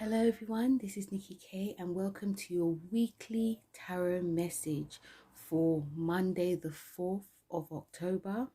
Hello everyone, this is Nikki K and welcome to your weekly tarot message for Monday the 4th of October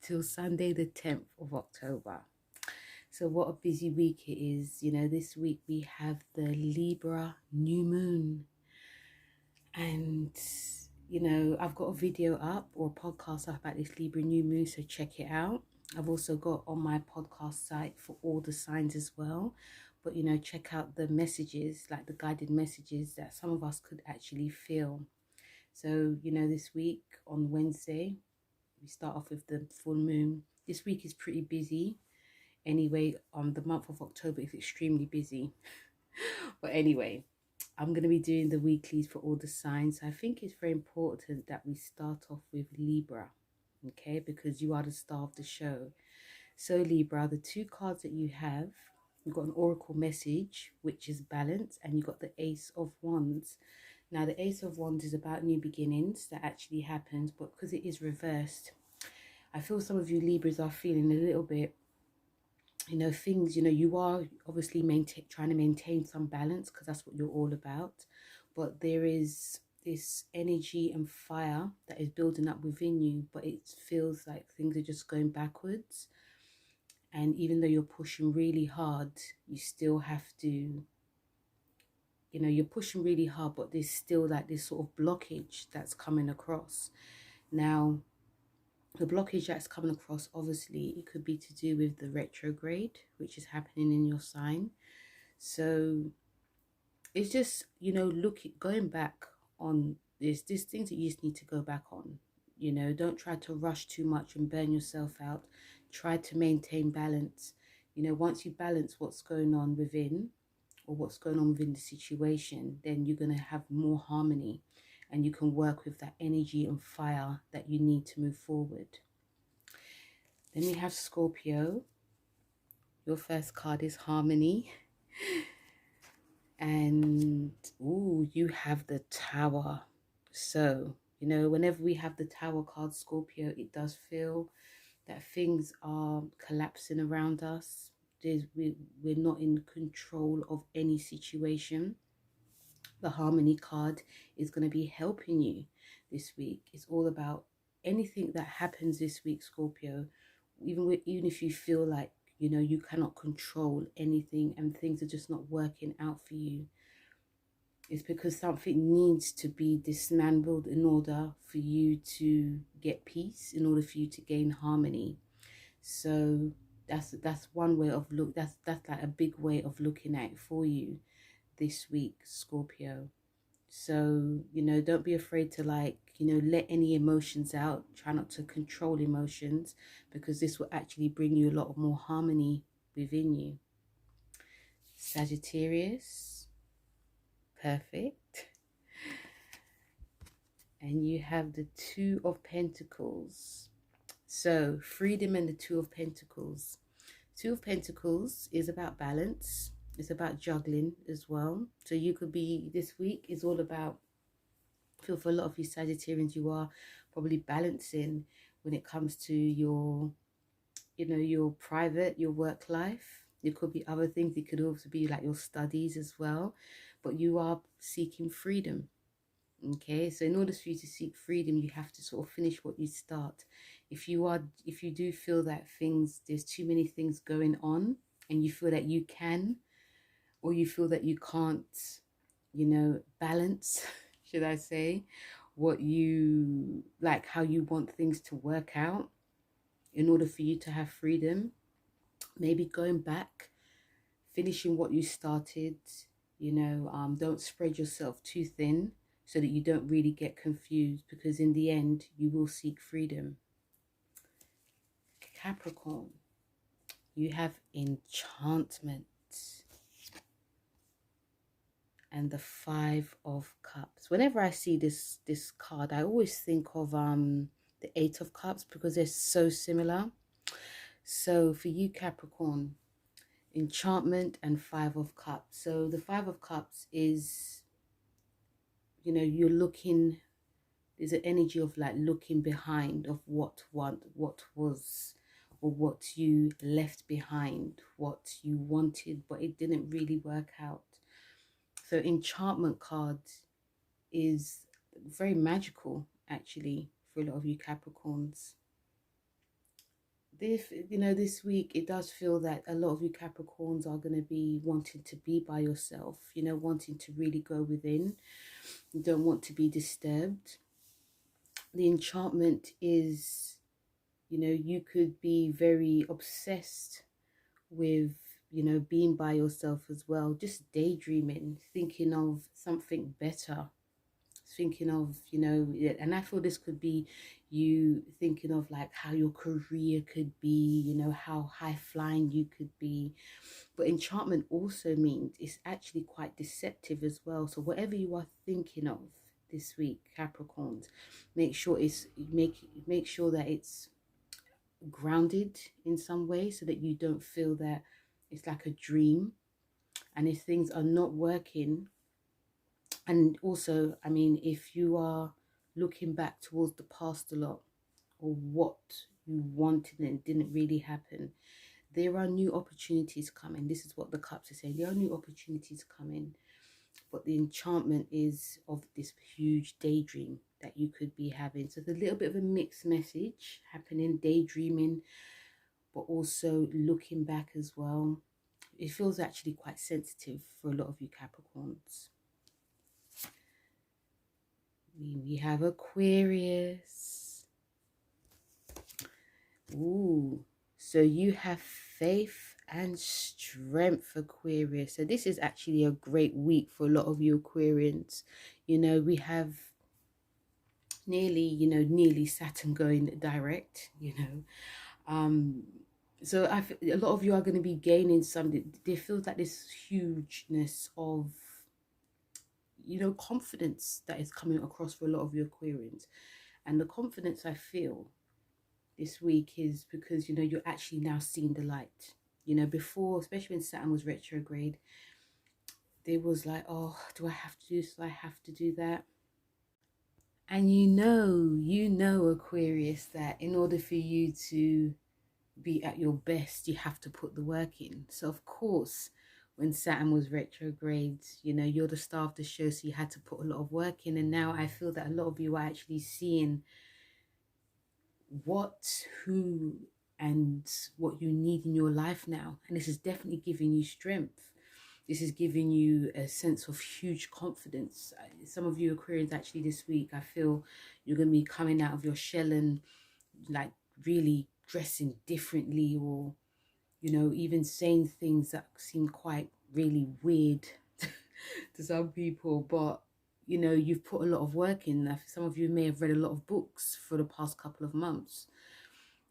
till Sunday the 10th of October. So what a busy week it is. This week we have the Libra new moon and I've got a video up or a podcast up about this Libra new moon, so check it out. I've also got on my podcast site for all the signs as well. But, check out the messages, like the guided messages that some of us could actually feel. So, this week on Wednesday, we start off with the full moon. This week is pretty busy. Anyway, the month of October is extremely busy. But anyway, I'm going to be doing the weeklies for all the signs. I think it's very important that we start off with Libra, okay, because you are the star of the show. So Libra, the two cards that you have, you've got an oracle message, which is balance, and you've got the Ace of Wands. Now, the Ace of Wands is about new beginnings that actually happens, but because it is reversed, I feel some of you Libras are feeling a little bit, things, you are obviously trying to maintain some balance because that's what you're all about. But there is this energy and fire that is building up within you, but it feels like things are just going backwards. And even though you're pushing really hard, you still have to, you're pushing really hard, but there's still like this sort of blockage that's coming across. Now, the blockage that's coming across, obviously, it could be to do with the retrograde, which is happening in your sign. So it's just, going back on this things that you just need to go back on. Don't try to rush too much and burn yourself out. Try to maintain balance. Once you balance what's going on within, or what's going on within the situation, then you're going to have more harmony and you can work with that energy and fire that you need to move forward. Then we have Scorpio. Your first card is harmony. And you have the Tower. So, whenever we have the Tower card, Scorpio, it does feel that things are collapsing around us. We're not in control of any situation. The Harmony card is going to be helping you this week. It's all about anything that happens this week, Scorpio, even if you feel like, you cannot control anything and things are just not working out for you. It's because something needs to be dismantled in order for you to get peace, in order for you to gain harmony. So that's one way of that's like a big way of looking at it for you this week, Scorpio. So, don't be afraid to let any emotions out. Try not to control emotions, because this will actually bring you a lot more harmony within you. Sagittarius, perfect. And you have the Two of Pentacles. So freedom and the Two of Pentacles. Two of Pentacles is about balance. It's about juggling as well. So you could be, this week is all about, I feel for a lot of you Sagittarians, you are probably balancing when it comes to your, your private, your work life. It could be other things. It could also be like your studies as well. But you are seeking freedom. Okay, so in order for you to seek freedom, you have to sort of finish what you start. If you do feel that there's too many things going on and you feel that you can, or you feel that you can't, balance, should I say, what you like, how you want things to work out in order for you to have freedom, maybe going back, finishing what you started, don't spread yourself too thin so that you don't really get confused, because in the end, you will seek freedom. Capricorn, you have enchantment and the Five of Cups. Whenever I see this card, I always think of the Eight of Cups, because they're so similar. So for you, Capricorn, enchantment and Five of Cups. So the Five of Cups is, you're looking, there's an energy of like looking behind of what was, or what you left behind, what you wanted, but it didn't really work out. So enchantment card is very magical, actually, for a lot of you Capricorns. This week it does feel that a lot of you Capricorns are going to be wanting to be by yourself, wanting to really go within. You don't want to be disturbed. The enchantment is, you could be very obsessed with, being by yourself as well, just daydreaming, thinking of something better, thinking of, and I feel this could be you thinking of like how your career could be, how high flying you could be. But enchantment also means it's actually quite deceptive as well. So whatever you are thinking of this week, Capricorns, make sure that it's grounded in some way, so that you don't feel that it's like a dream. And if things are not working, and also, I mean, if you are looking back towards the past a lot, or what you wanted and it didn't really happen, there are new opportunities coming. This is what the cups are saying. There are new opportunities coming, but the enchantment is of this huge daydream that you could be having. So there's a little bit of a mixed message happening, daydreaming, but also looking back as well. It feels actually quite sensitive for a lot of you Capricorns. We have Aquarius. Ooh, so you have faith and strength, Aquarius. So this is actually a great week for a lot of you Aquarians. We have nearly Saturn going direct, so a lot of you are going to be gaining something. There feels like this hugeness of, confidence that is coming across for a lot of you Aquarians. And the confidence I feel this week is because, you're actually now seeing the light. Before, especially when Saturn was retrograde, there was like, oh, do I have to do this? Do I have to do that? And you know, Aquarius, that in order for you to be at your best, you have to put the work in. So of course, when Saturn was retrograde, you're the star of the show, so you had to put a lot of work in. And now I feel that a lot of you are actually seeing who and what you need in your life now. And this is definitely giving you strength. This is giving you a sense of huge confidence. Some of you Aquarians, actually this week, I feel you're going to be coming out of your shell and like really dressing differently, or even saying things that seem quite really weird to some people, but you've put a lot of work in. Some of you may have read a lot of books for the past couple of months,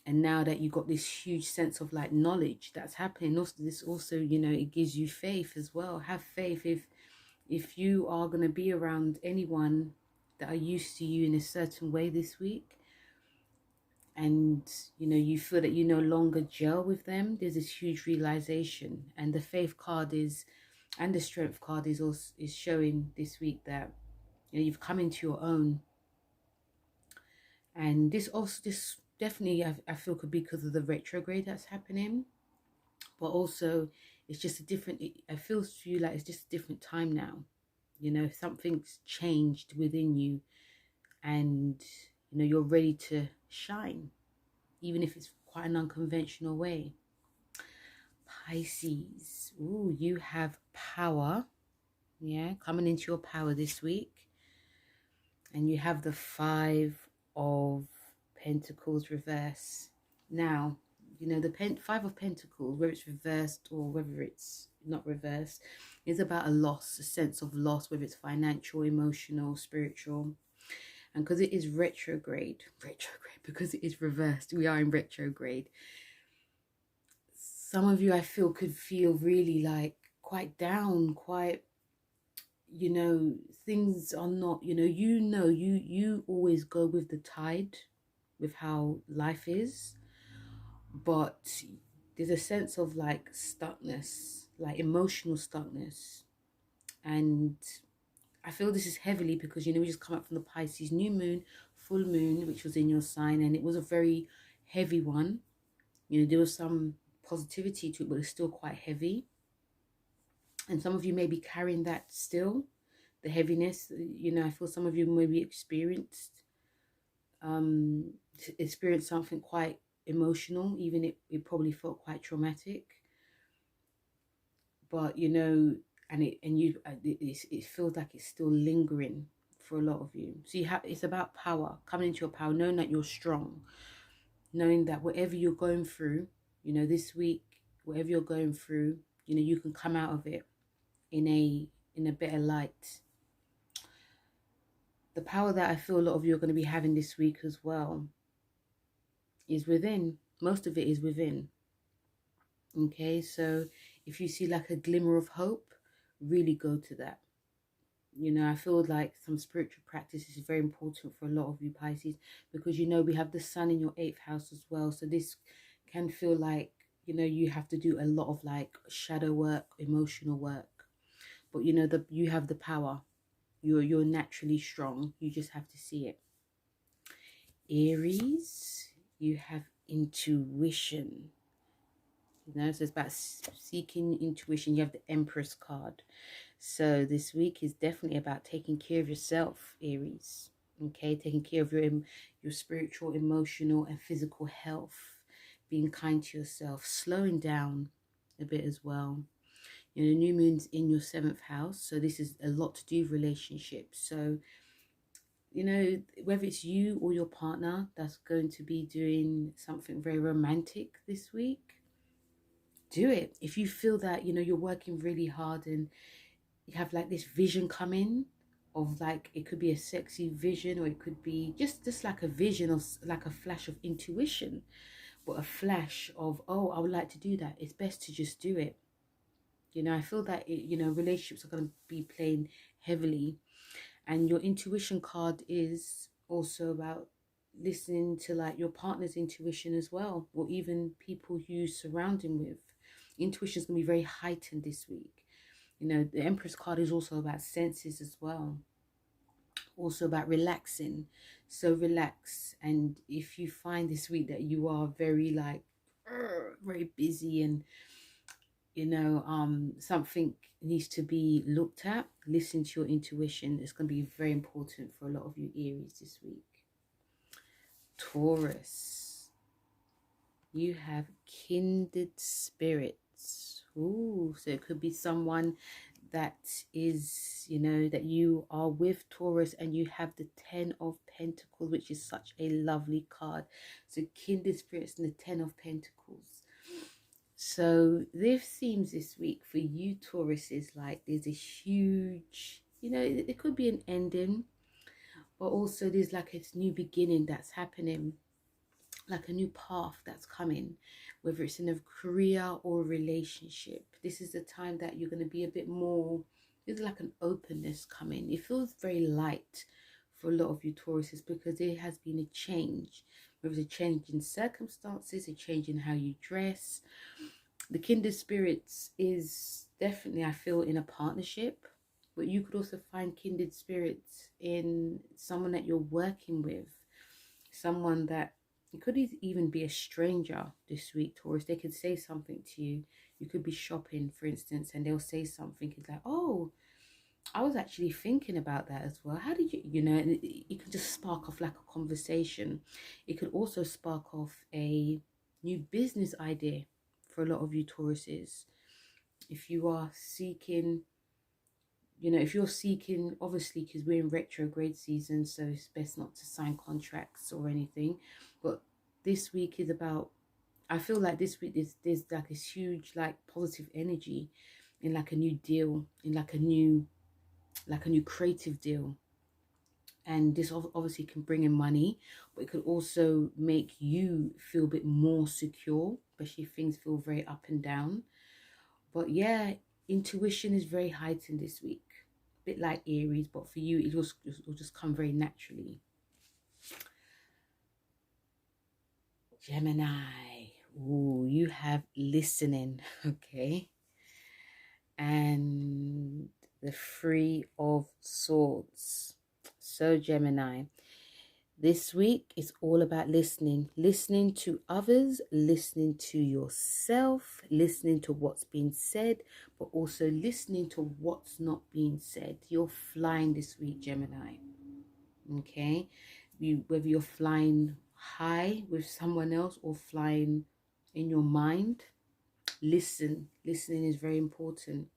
and now that you've got this huge sense of like knowledge that's happening, also it gives you faith as well. Have faith. If you are going to be around anyone that are used to you in a certain way this week, and you feel that you no longer gel with them, there's this huge realization. And the faith card and the strength card is showing this week that you've come into your own. And this definitely I feel could be because of the retrograde that's happening, but also it's just it feels to you like it's just a different time now. Something's changed within you, and you're ready to shine, even if it's quite an unconventional way. Pisces, ooh, you have power, coming into your power this week. And you have the 5 of Pentacles reverse. Now, the 5 of Pentacles, whether it's reversed or whether it's not reversed, is about a loss, a sense of loss, whether it's financial, emotional, spiritual. And because it is retrograde, because it is reversed, we are in retrograde. Some of you, I feel, could feel really like quite down, quite, things are not, you always go with the tide with how life is, but there's a sense of like stuckness, like emotional stuckness. And I feel this is heavily because, we just come up from the Pisces new moon, full moon, which was in your sign, and it was a very heavy one. You know, there was some positivity to it, but it's still quite heavy. And some of you may be carrying that still, the heaviness. You know, I feel some of you maybe experienced something quite emotional, even it probably felt quite traumatic. But you know, it feels like it's still lingering for a lot of you. So it's about power, coming into your power, knowing that you're strong, knowing that whatever you're going through, you know, this week, whatever you're going through, you know, you can come out of it in a better light. The power that I feel a lot of you are going to be having this week as well is within. Most of it is within. Okay, so if you see like a glimmer of hope, really go to that. You know, I feel like some spiritual practice is very important for a lot of you Pisces, because you know we have the sun in your 8th house as well. So this can feel like, you know, you have to do a lot of like shadow work, emotional work. But you know, you have the power. You're naturally strong. You just have to see it. Aries, you have intuition. You know, so it's about seeking intuition. You have the Empress card. So this week is definitely about taking care of yourself, Aries. Okay, taking care of your spiritual, emotional, and physical health. Being kind to yourself, slowing down a bit as well. You know, the new moon's in your 7th house, so this is a lot to do with relationships. So, you know, whether it's you or your partner that's going to be doing something very romantic this week, do it. If you feel that, you know, you're working really hard and you have like this vision coming of like, it could be a sexy vision, or it could be just like a vision of like a flash of intuition, but a flash of, oh, I would like to do that. It's best to just do it. You know, I feel that you know, relationships are going to be playing heavily, and your intuition card is also about listening to like your partner's intuition as well, or even people you surround him with. Intuition is going to be very heightened this week. You know, the Empress card is also about senses as well, also about relaxing. So relax. And if you find this week that you are very like very busy and you know something needs to be looked at, listen to your intuition. It's going to be very important for a lot of you Aries this week. Taurus, you have kindred spirits. Ooh, so it could be someone that is, you know, that you are with, Taurus, and you have the 10 of Pentacles, which is such a lovely card. So kindred spirits and the 10 of Pentacles. So this seems this week for you Taurus is like there's a huge, you know, it could be an ending, but also there's like a new beginning that's happening, like a new path that's coming, whether it's in a career or a relationship. This is the time that you're going to be a bit more, there's like an openness coming. It feels very light for a lot of you Tauruses, because there has been a change, whether it's a change in circumstances, a change in how you dress. The kindred spirits is definitely, I feel, in a partnership, but you could also find kindred spirits in someone that you're working with, someone that, it could even be a stranger this week, Taurus. They could say something to you. You could be shopping, for instance, and they'll say something. It's like, oh, I was actually thinking about that as well. How did you, you know, and it could just spark off like a conversation. It could also spark off a new business idea for a lot of you Tauruses. If you are seeking, you know, if you're seeking, obviously, because we're in retrograde season, so it's best not to sign contracts or anything. But this week is about, I feel like this week there's like this huge like positive energy in like a new deal, in like a new creative deal. And this obviously can bring in money, but it could also make you feel a bit more secure, especially if things feel very up and down. But yeah, intuition is very heightened this week. A bit like Aries, but for you, it'll just come very naturally. Gemini. Ooh, you have listening, okay? And the 3 of Swords. So Gemini, This week is all about listening. Listening to others, listening to yourself, listening to what's being said, but also listening to what's not being said. You're flying this week, Gemini. Okay? Whether you're flying high with someone else or flying in your mind, listen. Listening is very important.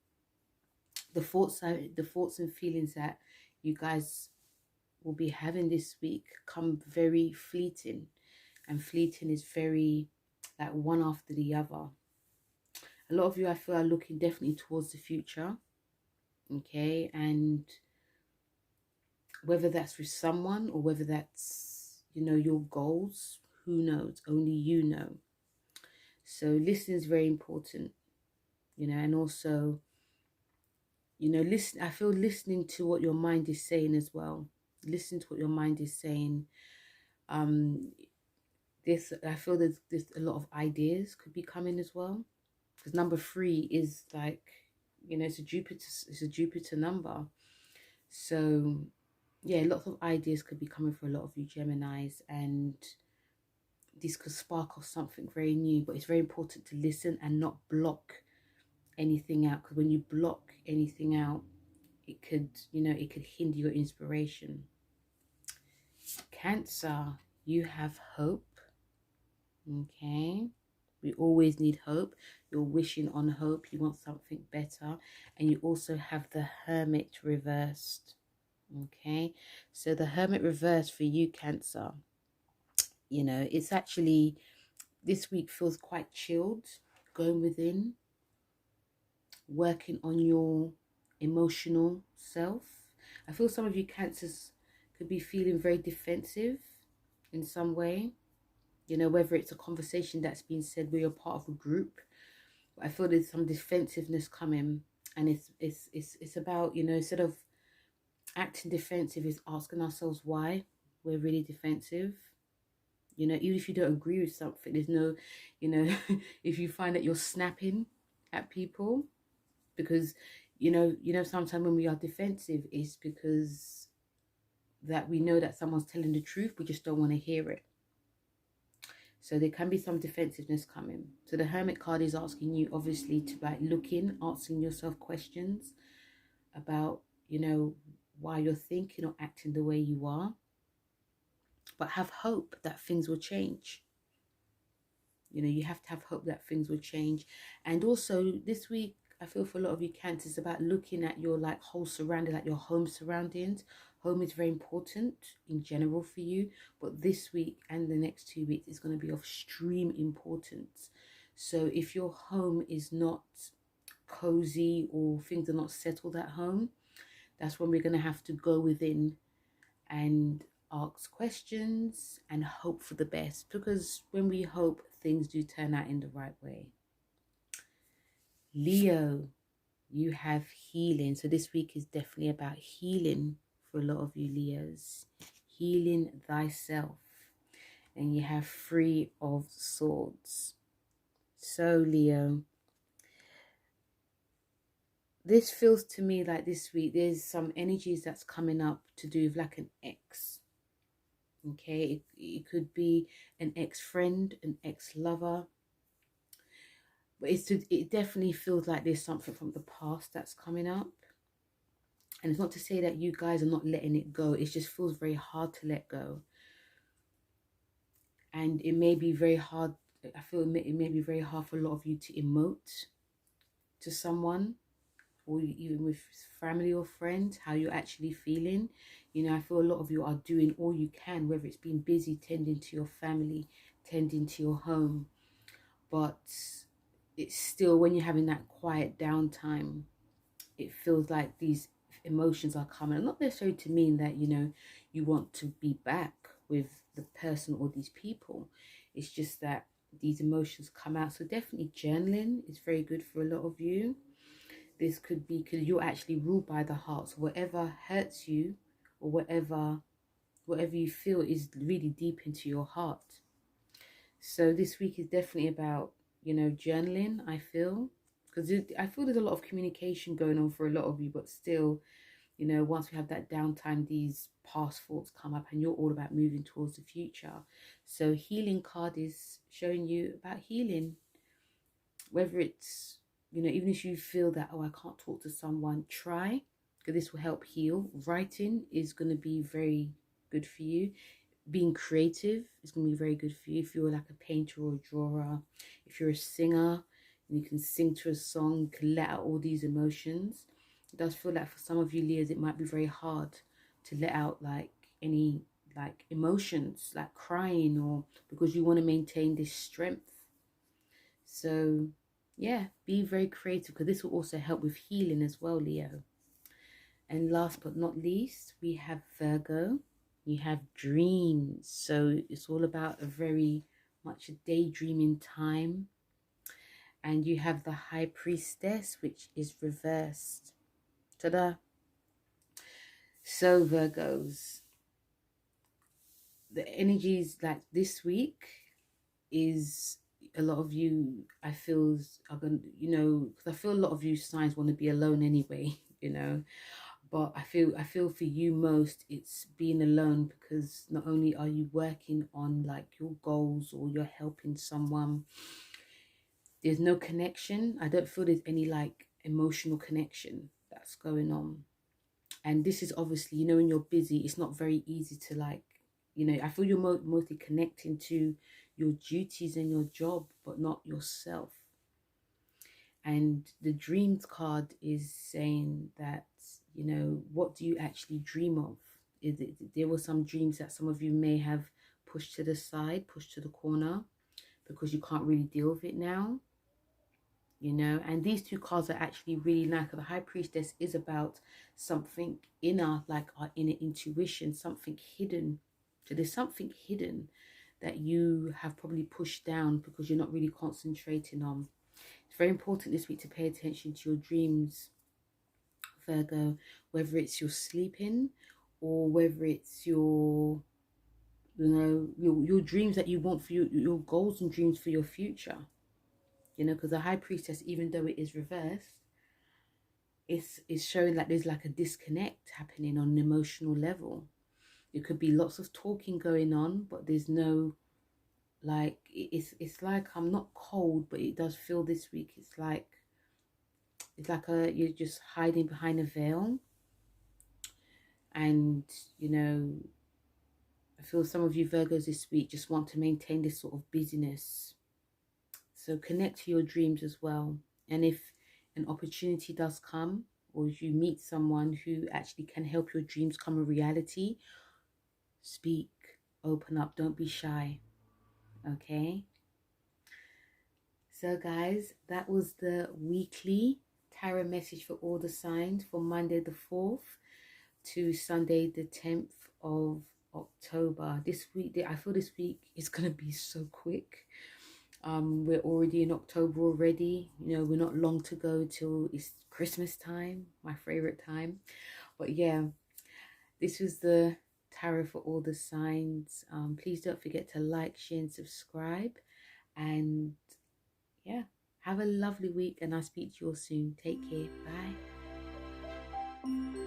The thoughts and feelings that you guys will be having this week come very fleeting, and fleeting is very like one after the other. A lot of you, I feel, are looking definitely towards the future, okay, and whether that's with someone or whether that's, you know, your goals, who knows? Only you know. So listening is very important, you know, and also, you know, listen. I feel listening to what your mind is saying as well. Listen to what your mind is saying. I feel there's a lot of ideas could be coming as well, because number 3 is like, you know, it's a Jupiter number. So yeah, lots of ideas could be coming for a lot of you Geminis, and this could spark off something very new. But it's very important to listen and not block anything out, because when you block anything out, it could, you know, it could hinder your inspiration. Cancer, you have hope. Okay, we always need hope. You're wishing on hope. You want something better. And you also have the Hermit reversed. Okay, so the Hermit reversed for you, Cancer, you know, it's actually, this week feels quite chilled. Going within, working on your emotional self. I feel some of you Cancers could be feeling very defensive in some way. You know, whether it's a conversation that's been said where you're part of a group. I feel there's some defensiveness coming, and it's about, you know, instead of acting defensive, is asking ourselves why we're really defensive. You know, even if you don't agree with something, there's no, you know, if you find that you're snapping at people, because you know sometimes when we are defensive, it's because that we know that someone's telling the truth, we just don't want to hear it. So there can be some defensiveness coming. So the Hermit card is asking you, obviously, to like look in, asking yourself questions about, you know, why you're thinking or acting the way you are. But have hope that things will change. You know, you have to have hope that things will change. And also this week, I feel for a lot of you Cancers, it's about looking at your like whole surrounding, like your home surroundings. Home is very important in general for you, but this week and the next 2 weeks is going to be of extreme importance. So if your home is not cozy or things are not settled at home, that's when we're going to have to go within and ask questions and hope for the best, because when we hope, things do turn out in the right way. Leo, you have healing. So this week is definitely about healing for a lot of you Leos. Healing thyself. And you have 3 of Swords. So Leo, this feels to me like this week there's some energies that's coming up to do with like an ex. Okay, it could be an ex-friend, an ex-lover. But it definitely feels like there's something from the past that's coming up. And it's not to say that you guys are not letting it go. It just feels very hard to let go. And it may be very hard. I feel it may be very hard for a lot of you to emote to someone, or even with family or friends, how you're actually feeling. You know, I feel a lot of you are doing all you can, whether it's being busy tending to your family, tending to your home. But it's still, when you're having that quiet downtime, it feels like these emotions are coming. Not necessarily to mean that, you know, you want to be back with the person or these people. It's just that these emotions come out. So definitely journaling is very good for a lot of you. This could be because you're actually ruled by the heart. So whatever hurts you, or whatever you feel is really deep into your heart. So this week is definitely about, you know, journaling, I feel. Because I feel there's a lot of communication going on for a lot of you, but still You know, once we have that downtime, these past thoughts come up and you're all about moving towards the future. So healing card is showing you about healing, whether it's, you know, even if you feel that, oh, I can't talk to someone, try, because this will help heal. Writing is going to be very good for you. Being creative is going to be very good for you. If you're like a painter or a drawer, if you're a singer and you can sing to a song, you can let out all these emotions. It does feel like for some of you Leos, it might be very hard to let out like any like emotions, like crying, or because you want to maintain this strength. So yeah, be very creative, because this will also help with healing as well, Leo. And last but not least, we have Virgo. You have dreams. So it's all about a very much a daydreaming time. And you have the High Priestess, which is reversed. Ta-da! So Virgos, the energies like this week is a lot of you, I feel, are going to, you know, because I feel a lot of you signs want to be alone anyway, you know. But I feel for you most, it's being alone, because not only are you working on like your goals or you're helping someone, there's no connection. I don't feel there's any like emotional connection that's going on. And this is obviously, you know, when you're busy, it's not very easy to like, you know, I feel you're mostly connecting to your duties and your job, but not yourself. And the dreams card is saying that, you know, what do you actually dream of? Is it, there were some dreams that some of you may have pushed to the side, pushed to the corner, because you can't really deal with it now, you know. And these two cards are actually really nice. The High Priestess is about something inner, like our inner intuition, something hidden. So there's something hidden that you have probably pushed down because you're not really concentrating on. It's very important this week to pay attention to your dreams, Virgo, whether it's your sleeping or whether it's your, you know, your dreams that you want for your goals and dreams for your future. You know, because the High Priestess, even though it is reversed, it's showing like there's like a disconnect happening on an emotional level. There could be lots of talking going on, but there's no, like, it's like, I'm not cold, but it does feel this week, it's like you're just hiding behind a veil. And, you know, I feel some of you Virgos this week just want to maintain this sort of busyness. So connect to your dreams as well. And if an opportunity does come, or if you meet someone who actually can help your dreams come a reality, speak, open up, don't be shy. Okay? So guys, that was the weekly tarot message for all the signs for Monday the 4th to Sunday the 10th of October. This week, I feel this week is going to be so quick. We're already in October already. You know, we're not long to go till it's Christmas time, my favorite time. But yeah, this was the tarot for all the signs. Please don't forget to like, share and subscribe. And yeah, have a lovely week, and I'll speak to you all soon. Take care. Bye.